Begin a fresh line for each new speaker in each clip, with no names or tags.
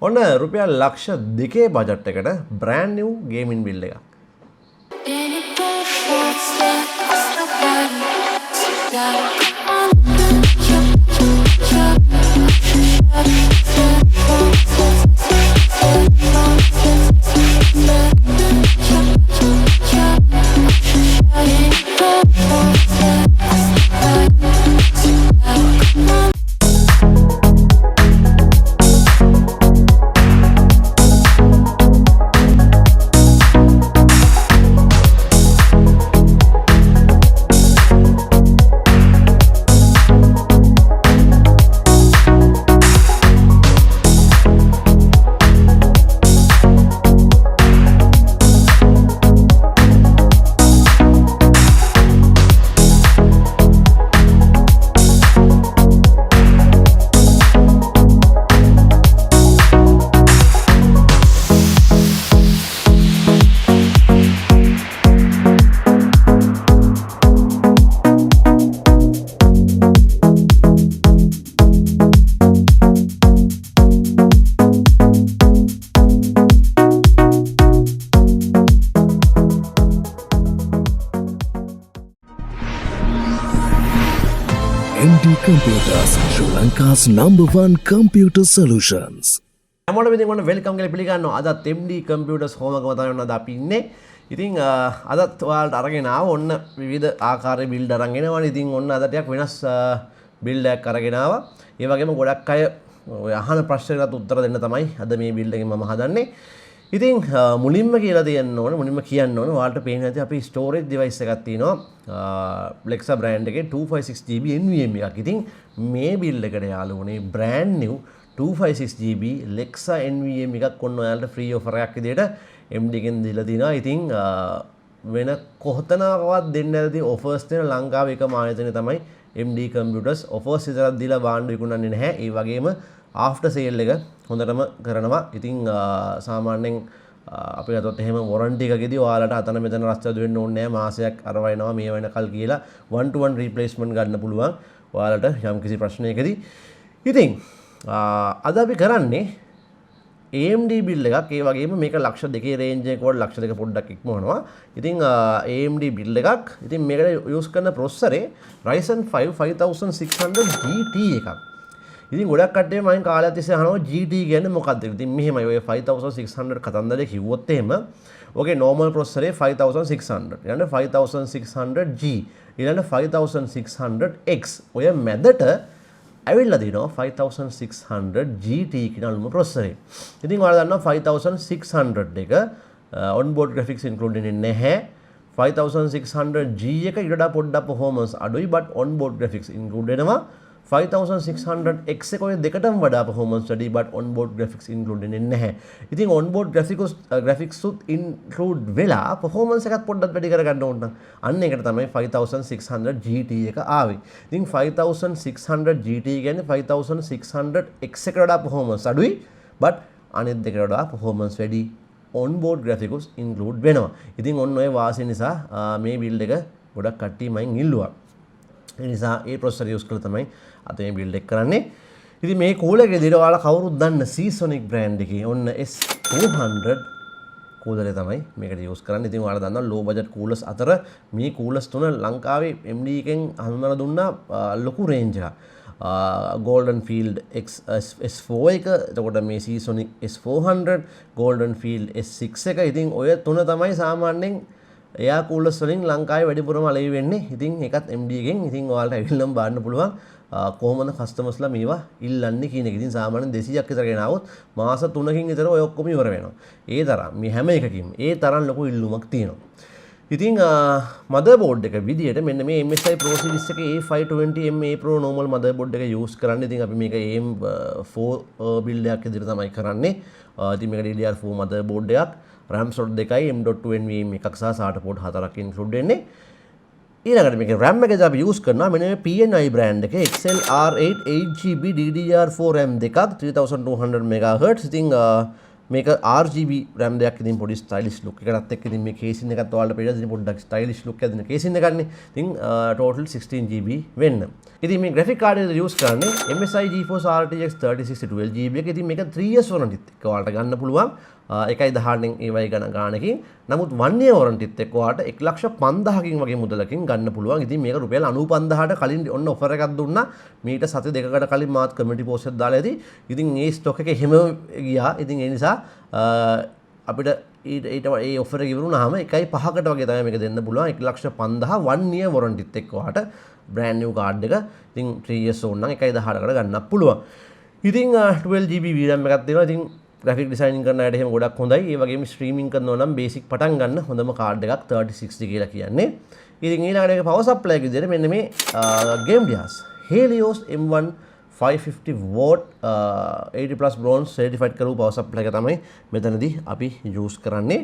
ඔන්න රුපියල් ලක්ෂ 2 බජට් එකට brand new gaming build එකක්.
AMD Computers, Sri Lanka's #1 computer solutions.
හැමෝටම ඉතින් ඔන්න වෙල්කම් කියලා පිළිගන්නවා. අදත් AMD Computers හෝම් එකම තමයි ඔන්න අපි ඉන්නේ. ඉතින් අදත් ඔයාලට අරගෙන ආව ඔන්න විවිධ ආකාරයේ බිල්ඩ් අරන් එනවනේ. ඉතින් ඔන්න අද ටිකක් වෙනස් බිල්ඩ් එකක් අරගෙන ආවා. ඒ වගේම ගොඩක් අය ඔය අහන ප්‍රශ්නවලට උත්තර දෙන්න තමයි අද මේ බිල්ඩ් එකෙන් මම හදන්නේ. ඉතින් මුලින්ම කියලා දෙන්න ඕනේ මුලින්ම කියන්න ඕනේ ඔයාලට පේන්නේ නැති අපි ස්ටෝරේජ් ඩිවයිස් එකක් තියෙනවා Lexa brand එකේ 256GB NVMe එකක්. ඉතින් මේ බිල්ඩ් එකට යාළුවනේ brand new 256GB Lexa NVMe එකක් ඔන්න ඔයාලට free offer එකක් විදියට MD එකෙන් දීලා තිනවා. ඉතින් වෙන කොහොතනකවත් දෙන්න නැති offers දෙන ලංකාවේ එකම ආයතනය තමයි MD Computers. offers විතරක් දීලා බාණ්ඩ විකුණන්නේ නැහැ. ඒ වගේම after sale එක හොඳටම කරනවා. ඉතින් සාමාන්‍යයෙන් අපි ගත්තොත් එහෙම warranty එකකදී ඔයාලට අතන මෙතන රස්තිය දෙන්න ඕනේ නැහැ. මාසයක් අර වයින්නවා මේ වෙනකල් කියලා 1-to-1 replacement ගන්න පුළුවන් ඔයාලට යම්කිසි ප්‍රශ්නයකදී. ඉතින් අද අපි කරන්නේ AMD build එකක්. ඒ වගේම මේක ලක්ෂ 2 range එකක වල ලක්ෂ 2 පොඩ්ඩක් ඉක්මවනවා. ඉතින් AMD build එකක්. ඉතින් මේකට use කරන processor Ryzen 5 5600 GT එකක්. ඉතින් ගොඩක් කට්ටිය මම කාලයක් තිස්සේ අහනවා GT කියන්නේ මොකක්ද කියලා. ඉතින් මෙහෙමයි ඔය 5600 කතන්දරේ කිව්වොත් එහෙම ඔගේ normal processor 5600 ඊළඟ 5600G ඊළඟ 5600X ඔය මැදට ඇවිල්ලා දිනවා 5600 GT කියන අලුම processor. ඉතින් ඔයාලා දන්නවා 5600 එක onboard graphics include වෙන්නේ නැහැ. 5600G එක ඊට වඩා පොඩ්ඩක් performance අඩුයි but onboard graphics include වෙනවා. 5600X එක ඔය දෙකටම වඩා performance වැඩි but onboard graphics include වෙන්නේ නැහැ. ඉතින් onboard graphics උත් include වෙලා performance එකත් පොඩ්ඩක් වැඩි කරගන්න ඕන නම් අන්න ඒකට තමයි 5600 GT එක ආවේ. ඉතින් 5600 GT කියන්නේ 5600X එකට වඩා performance අඩුයි but අනිත් දෙකට වඩා performance වැඩි onboard graphics include වෙනවා. ඉතින් ඔන්න ඔය වාසිය නිසා මේ build එක ගොඩක් කට්ටිය මයින් ඉල්ලුවා. ඒ නිසා ඒ processor use කරලා තමයි අද මේ build එක කරන්නේ. ඉතින් මේ කූලර් එකේ දින ඔයාලා කවුරුත් දන්න Seasonic brand එකේ ඔන්න S400 කූලර් එක තමයි මේකට use කරන්නේ. ඉතින් ඔයාලා දන්නවා low budget coolers අතර මේ coolers තුන ලංකාවේ MD එකෙන් හඳුන්වලා දුන්නා ලොකු range එකක්. Golden Field S4 එක, එතකොට මේ Seasonic S400, Golden Field S6 එක. ඉතින් ඔය තුන තමයි සාමාන්‍යයෙන් එයා coolers වලින් ලංකාවේ වැඩිපුරම අලෙවි වෙන්නේ. ඉතින් ඒකත් MD එකෙන්. ඉතින් ඔයාලට ඇවිල්ලාම බලන්න පුළුවන් කොහොමද කස්ටමර්ස්ලා මේවා ඉල්ලන්නේ කියන එක. ඉතින් සාමාන්‍යයෙන් 200ක් විතර ගෙනාවොත් මාස 3කින් විතර ඔය ඔක්කොම ඉවර වෙනවා. ඒ තරම් මේ හැම එකකින්ම ඒ තරම් ලොකු ඉල්ලුමක් තියෙනවා. ඉතින් motherboard එක විදියට මෙන්න මේ MSI Pro series එකේ A520MA Pro normal motherboard එක use කරන්න. ඉතින් අපි මේක AM4 build එකක් විදියට තමයි කරන්නේ. ඉතින් මේක DDR4 motherboard එකක්. RAM slot 2යි M.2 NVMe එකක් සහ SATA port 4ක් include වෙන්නේ. ඊළඟට මේක RAM එක අපි use කරනවා මෙන්න මේ PNI brand එකේ XLR8 8GB DDR4 RAM දෙකක් 3200 MHz. ඉතින් මේක RGB RAM දෙයක් ඉතින් පොඩි ස්ටයිලිෂ් ලුක් එකකට එක්ක ඉතින් මේ කේසින් එකත් ඔයාලට පේනවා ඉතින් පොඩ්ඩක් ස්ටයිලිෂ් ලුක් එකක් දෙන කේසින් එකක් නේ. ඉතින් total 16GB වෙන්න. ඉතින් මේ graphic card එක යූස් කරන්නේ MSI GeForce RTX 3060 12GB එක. ඉතින් මේක 3 years warranty එක ඔයාලට ගන්න පුළුවන්. 1.18 ඒ වගේ ගණනකින්. නමුත් 1 year warranty එක ඔයාලට 1,50,000කින් වගේ මුදලකින් ගන්න පුළුවන්. ඉතින් මේක රුපියල් 95,000ට කලින් ඔන්න ඔෆර් එකක් දුන්නා. මීට සති දෙකකට කලින් මාත් කමියුනිටි පෝස්ට් එකක් දාලා ඇති. ඉතින් මේ ස්ටොක් එක එහෙම ගියා. ඉතින් ඒ නිසා අපිට ඊට ඒ ඔෆර් එක ඉවරුනහම 1.5කට වගේ තමයි මේක දෙන්න පුළුවන්. 1,50,000 1 year warranty එක ඔයාලට brand new card එක. ඉතින් 3 years ඕන නම් 1.18කට ගන්නත් පුළුවන්. ඉතින් 12GB VRAM එකක් දෙනවා. ඉතින් graphic designing කරන අයට එහෙම ගොඩක් හොඳයි. ඒ වගේම streaming කරනවා නම් basic පටන් ගන්න හොඳම card එකක් 3060 කියලා කියන්නේ. ඉතින් ඊළඟට ඒක power supply එක විදිහට මෙන්න මේ game device Helios M1 550 watt 80 plus bronze certified කරපු power supply එක තමයි මෙතනදී අපි use කරන්නේ.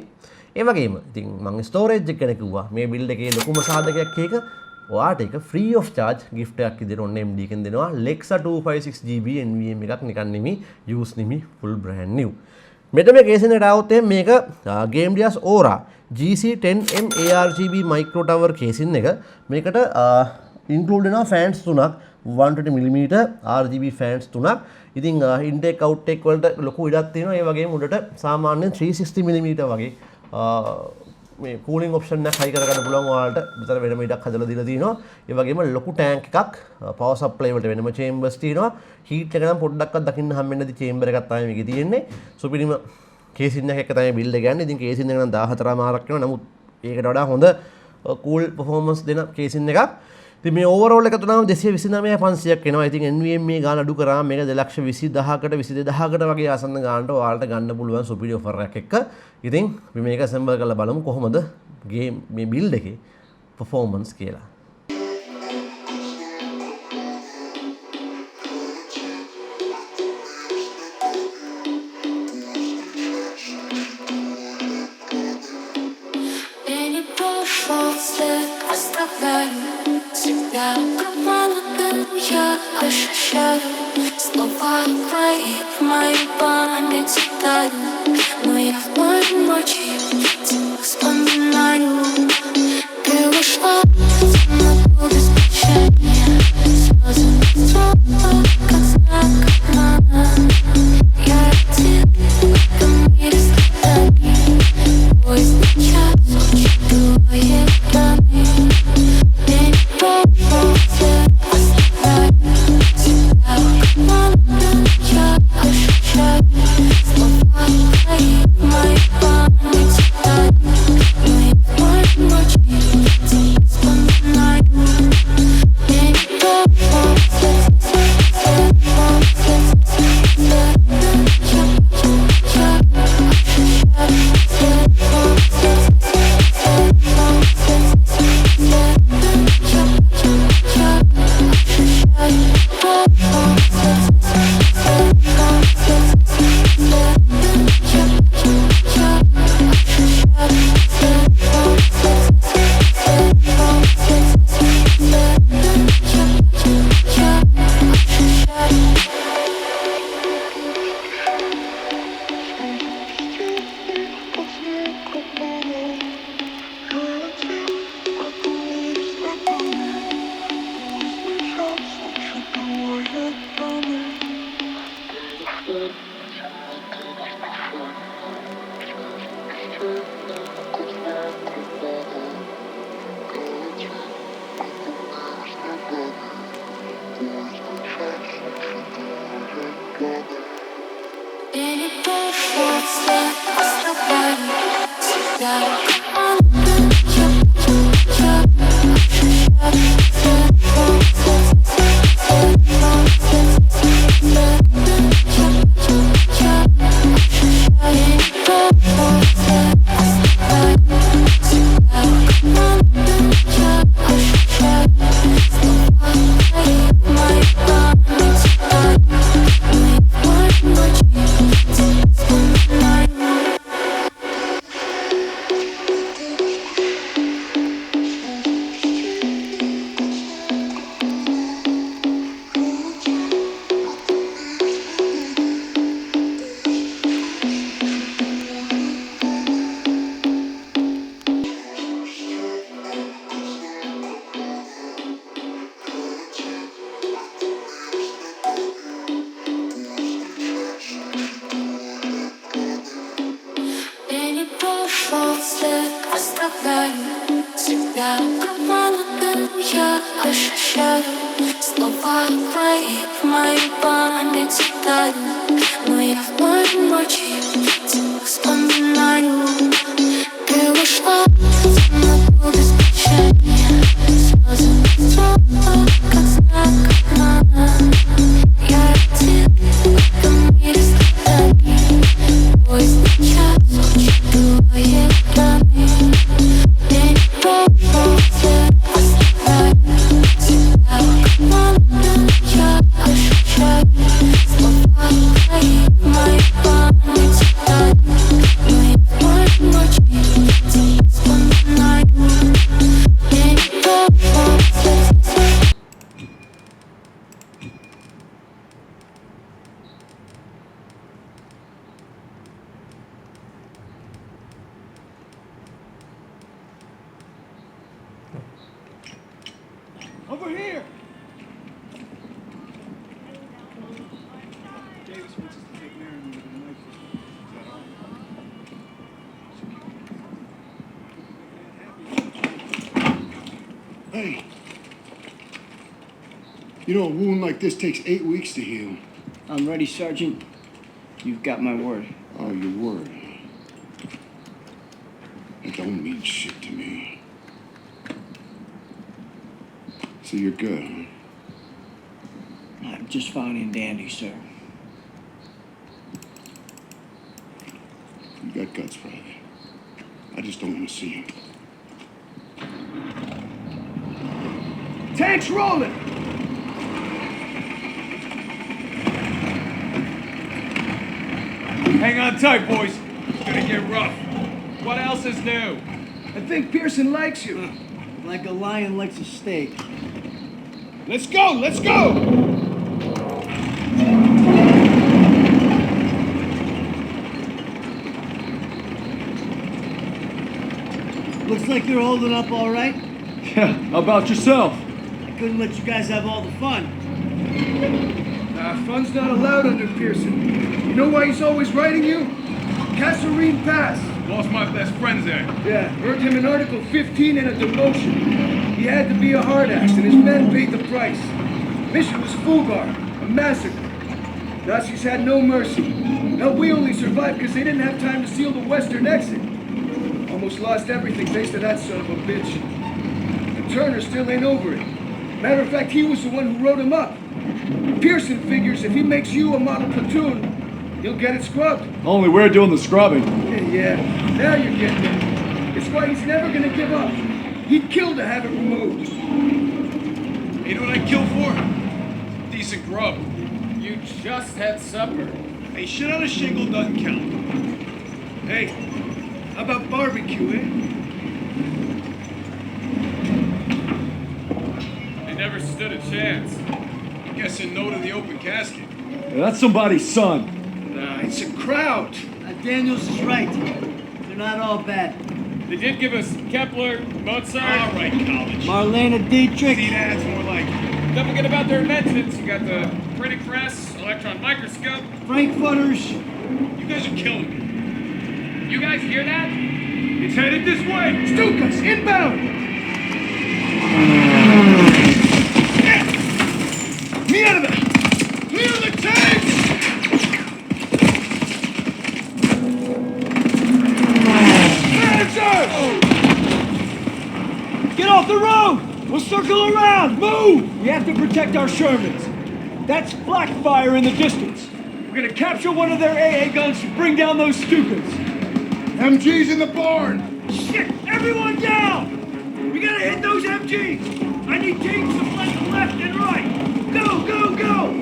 ඒ වගේම ඉතින් මම storage එක ගැන කිව්වා. මේ build එකේ ලොකුම සාධකයක් එක ඔයාට එක free of charge gift එකක් විදිහට ඔන්න MD එකෙන් දෙනවා. Lexa 256GB NVMe එකක් නිකන් නෙමෙයි use නෙමෙයි full brand new. මෙතන මේ කේස් එකට આવොත් මේක game device Aura GC10M ARGB micro tower casing එක. මේකට include වෙනවා fans තුනක් 120mm RGB fans තුනක්. ඉතින් intake outtake වලට ලොකු ඉඩක් තියෙනවා. ඒ වගේම උඩට සාමාන්‍යයෙන් 360mm වගේ මේ cooling option එක high කරගන්න පුළුවන් ඔයාලට විතර වෙනම ඉඩක් හදලා දීලා තියෙනවා. ඒ වගේම ලොකු tank එකක් power supply වලට වෙනම chambers තියෙනවා. heat එක නම් පොඩ්ඩක්වත් දකින්න හම්බෙන්නේ නැති chamber එකක් තමයි මේකේ තියෙන්නේ. සුපිරිම කේසින් එකක් තමයි build එක ගන්න. ඉතින් කේසින් එක නම් 14 මාරක් වෙනවා. නමුත් ඒකට වඩා හොඳ cool performance දෙන කේසින් එකක්. ඉතින් මේ overall එක තුනම 229,500ක් එනවා. ඉතින් NVMe ගාන අඩු කරාම මේක 2,20,000කට 22,000කට වගේ ආසන්න ගානට ඔයාලට ගන්න පුළුවන් සුපිරි offer එකක් එක්ක. ඉතින් අපි මේක assemble කරලා බලමු කොහොමද game මේ build එකේ performance කියලා.
оставляю. Всегда обманутым я ощущаю слова твои в моей памяти тают. Но я в моей ночи тебя вспоминаю. Ты ушла в темноту без прощания. Слезы снова, как знак обмана. Я один в этом мире страданий. Поздний час, очень твои раны. Мне не просто оставляю. Тебя обманутым я ощущаю слова твои в моей памяти тают. Но я в моей ночи тебя вспоминаю. Мне не просто.
Over here! Davis wants us to take Marilyn with a knife. Is that all? Hey. You know, a wound like this takes 8 weeks to heal.
I'm ready, Sergeant. You've got my word.
Oh, your word. It don't mean shit to me. So you're good, huh?
I'm just fine and dandy, sir.
You got guts, Private. I just don't want to see you. Tanks rolling!
Hang on tight, boys. It's gonna get rough. What else is new?
I think Pearson likes you.
Like a lion likes a steak.
Let's go! Let's go!
Looks like you're holding up all right.
Yeah, how about yourself?
I couldn't let you guys have all the fun.
Fun's not allowed under Pearson. You know why he's always writing you? Kasserine Pass.
Lost my best friends there.
Yeah, earned him an Article 15 and a demotion. He had to be a hard ass, and his men paid the price. Mission was Fugar, a massacre. Nazis had no mercy. Hell, we only survived because they didn't have time to seal the western exit. Almost lost everything thanks to that son of a bitch. And Turner still ain't over it. Matter of fact, he was the one who wrote him up. Pearson figures if he makes you a model platoon, he'll get it scrubbed.
Only we're doing the scrubbing.
Yeah, now you're getting it. It's why he's never gonna give up. He'd kill to have it removed.
You know what I'd kill for? Decent grub. You just had supper. Hey, shit on a shingle doesn't count.
Hey, how about barbecue, eh?
They never stood a chance. I'm guessing no to the open casket.
That's somebody's son.
Nah, it's a crowd.
Daniels is right. They're not all bad.
They did give us Kepler, Mozart. All right, college.
Marlena Dietrich.
See, that's more like. Don't forget about their inventions. You got the printing press, electron microscope.
Frankfurters.
You guys are killing me. You guys hear that? It's headed this way.
Stukas, inbound! Mierda! Clear the tanks!
Get off the road! We'll circle around! Move! We have to protect our Shermans. That's flak fire in the distance. We're gonna capture one of their AA guns to bring down those Stukas.
MG's in the barn!
Shit! Everyone down! We gotta hit those MGs! I need teams to flank left and right! Go, go, go!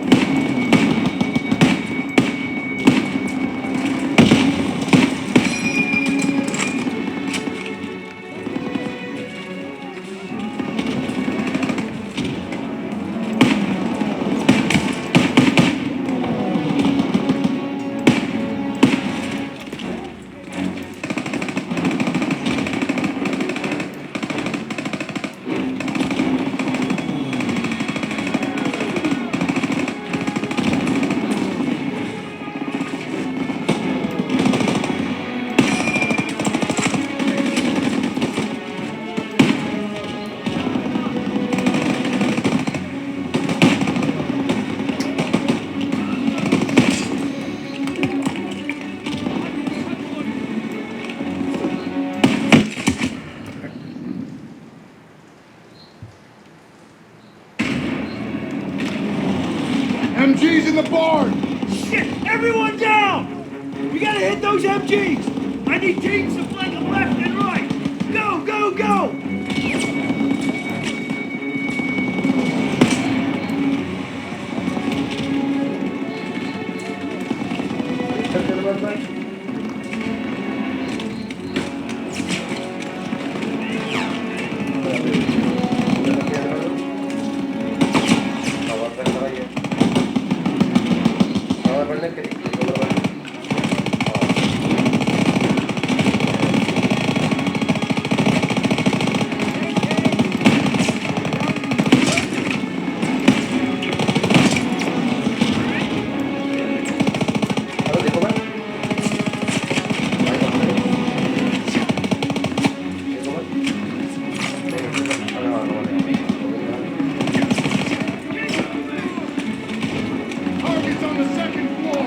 the barn!
Shit! Everyone down! We gotta hit those MGs! I need teams to flank them left and right! Go, go, go!
Target's on the second floor!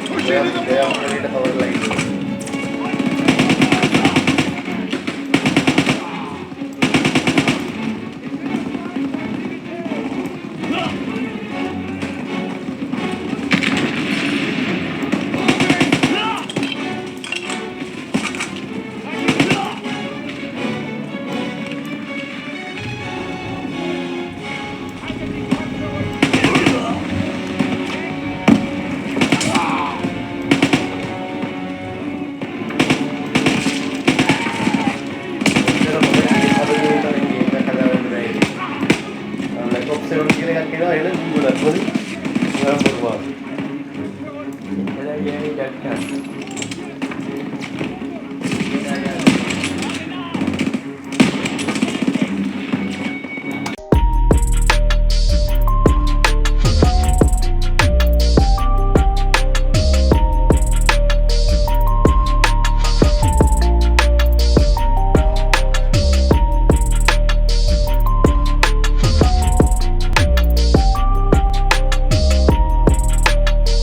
Push into the barn!